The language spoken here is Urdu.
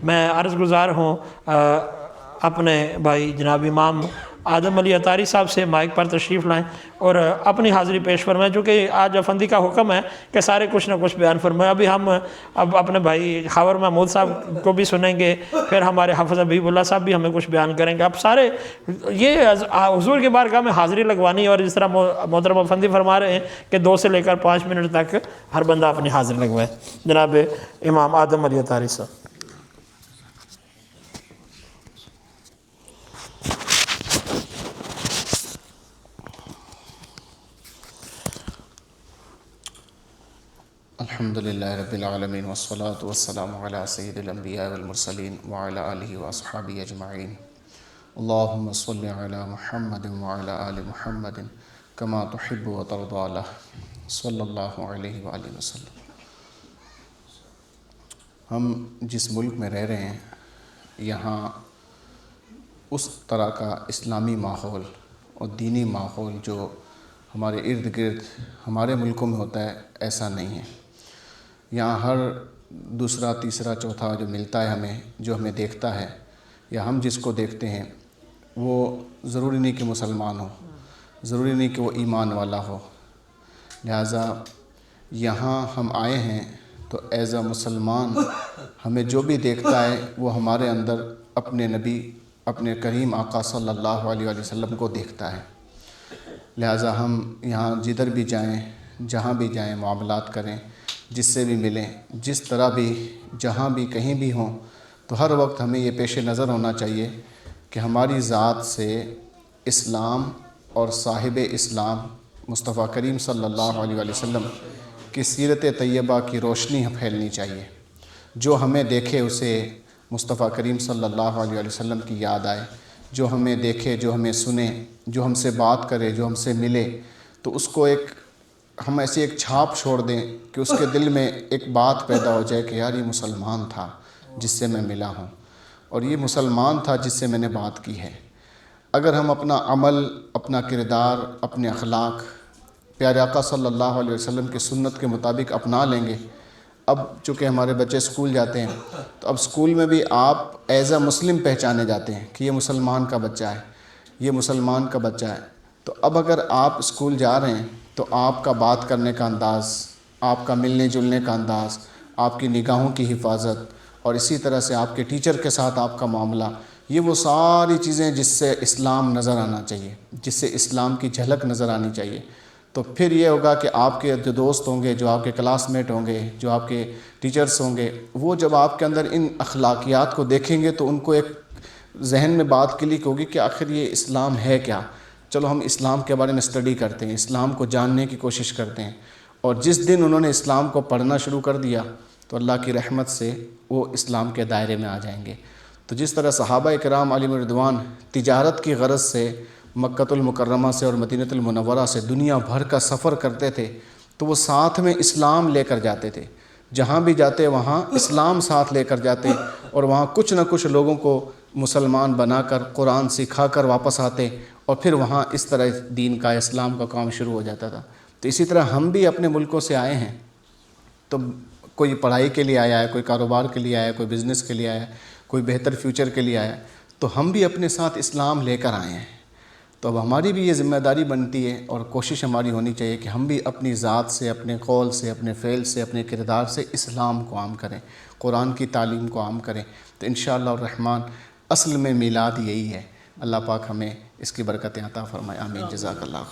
میں عرض گزار ہوں اپنے بھائی جناب امام آدم علی اطاری صاحب سے مائک پر تشریف لائیں اور اپنی حاضری پیش فرمائیں، چونکہ آج افندی کا حکم ہے کہ سارے کچھ نہ کچھ بیان فرمائیں۔ ابھی ہم اپنے بھائی خاور محمود صاحب کو بھی سنیں گے، پھر ہمارے حافظ حبیب اللہ صاحب بھی ہمیں کچھ بیان کریں گے۔ اب سارے یہ حضور کی بارگاہ میں حاضری لگوانی ہے، اور جس طرح محترم افندی فرما رہے ہیں کہ 2 سے لے کر 5 منٹ تک ہر بندہ اپنی حاضری لگوائے۔ جناب امام آدم علی اطاری صاحب۔ الحمدللہ رب العالمین والصلاة والسلام علی سید الانبیاء والمرسلین وعلی آلہ واصحابہ اجمعین۔ اللہم صلی علی محمد وعلی آل محمد کما تحب و ترضی صلی اللہ علیہ وآلہ وسلم۔ ہم جس ملک میں رہ رہے ہیں، یہاں اس طرح کا اسلامی ماحول اور دینی ماحول جو ہمارے ارد گرد ہمارے ملکوں میں ہوتا ہے، ایسا نہیں ہے۔ یہاں ہر دوسرا تیسرا چوتھا جو ملتا ہے ہمیں، جو ہمیں دیکھتا ہے یا ہم جس کو دیکھتے ہیں، وہ ضروری نہیں کہ مسلمان ہو، ضروری نہیں کہ وہ ایمان والا ہو۔ لہٰذا یہاں ہم آئے ہیں تو ایز اے مسلمان ہمیں جو بھی دیکھتا ہے وہ ہمارے اندر اپنے نبی، اپنے کریم آقا صلی اللہ علیہ وآلہ وسلم کو دیکھتا ہے۔ لہٰذا ہم یہاں جدھر بھی جائیں، جہاں بھی جائیں، معاملات کریں، جس سے بھی ملیں، جس طرح بھی، جہاں بھی، کہیں بھی ہوں، تو ہر وقت ہمیں یہ پیش نظر ہونا چاہیے کہ ہماری ذات سے اسلام اور صاحب اسلام مصطفیٰ کریم صلی اللہ علیہ وآلہ وسلم کی سیرت طیبہ کی روشنی پھیلنی چاہیے۔ جو ہمیں دیکھے اسے مصطفیٰ کریم صلی اللہ علیہ وآلہ وسلم کی یاد آئے، جو ہمیں دیکھے، جو ہمیں سنے، جو ہم سے بات کرے، جو ہم سے ملے، تو اس کو ہم ایسی ایک چھاپ چھوڑ دیں کہ اس کے دل میں ایک بات پیدا ہو جائے کہ یار یہ مسلمان تھا جس سے میں ملا ہوں، اور یہ مسلمان تھا جس سے میں نے بات کی ہے۔ اگر ہم اپنا عمل، اپنا کردار، اپنے اخلاق پیارے آقا صلی اللہ علیہ وسلم کی سنت کے مطابق اپنا لیں گے، اب چونکہ ہمارے بچے اسکول جاتے ہیں تو اب اسکول میں بھی آپ ایز اے مسلم پہچانے جاتے ہیں کہ یہ مسلمان کا بچہ ہے، یہ مسلمان کا بچہ ہے۔ تو اب اگر آپ اسکول جا رہے ہیں تو آپ کا بات کرنے کا انداز، آپ کا ملنے جلنے کا انداز، آپ کی نگاہوں کی حفاظت، اور اسی طرح سے آپ کے ٹیچر کے ساتھ آپ کا معاملہ، یہ وہ ساری چیزیں جس سے اسلام نظر آنا چاہیے، جس سے اسلام کی جھلک نظر آنی چاہیے۔ تو پھر یہ ہوگا کہ آپ کے جو دوست ہوں گے، جو آپ کے کلاس میٹ ہوں گے، جو آپ کے ٹیچرز ہوں گے، وہ جب آپ کے اندر ان اخلاقیات کو دیکھیں گے تو ان کو ایک ذہن میں بات کلک ہوگی کہ آخر یہ اسلام ہے کیا۔ چلو ہم اسلام کے بارے میں اسٹڈی کرتے ہیں، اسلام کو جاننے کی کوشش کرتے ہیں۔ اور جس دن انہوں نے اسلام کو پڑھنا شروع کر دیا تو اللہ کی رحمت سے وہ اسلام کے دائرے میں آ جائیں گے۔ تو جس طرح صحابہ کرام علیہم رضوان تجارت کی غرض سے مکۃ المکرمہ سے اور مدینہ المنورہ سے دنیا بھر کا سفر کرتے تھے، تو وہ ساتھ میں اسلام لے کر جاتے تھے۔ جہاں بھی جاتے وہاں اسلام ساتھ لے کر جاتے، اور وہاں کچھ نہ کچھ لوگوں کو مسلمان بنا کر قرآن سکھا کر واپس آتے، اور پھر وہاں اس طرح دین کا، اسلام کا کام شروع ہو جاتا تھا۔ تو اسی طرح ہم بھی اپنے ملکوں سے آئے ہیں، تو کوئی پڑھائی کے لیے آیا ہے، کوئی کاروبار کے لیے آیا ہے، کوئی بزنس کے لیے آیا ہے، کوئی بہتر فیوچر کے لیے آیا ہے، تو ہم بھی اپنے ساتھ اسلام لے کر آئے ہیں۔ تو اب ہماری بھی یہ ذمہ داری بنتی ہے اور کوشش ہماری ہونی چاہیے کہ ہم بھی اپنی ذات سے، اپنے قول سے، اپنے فعل سے، اپنے کردار سے اسلام کو عام کریں، قرآن کی تعلیم کو عام کریں۔ تو انشاءاللہ الرحمن اصل میں میلاد یہی ہے۔ اللہ پاک ہمیں اس کی برکتیں عطا فرمائے، آمین، جزاک اللہ خیر۔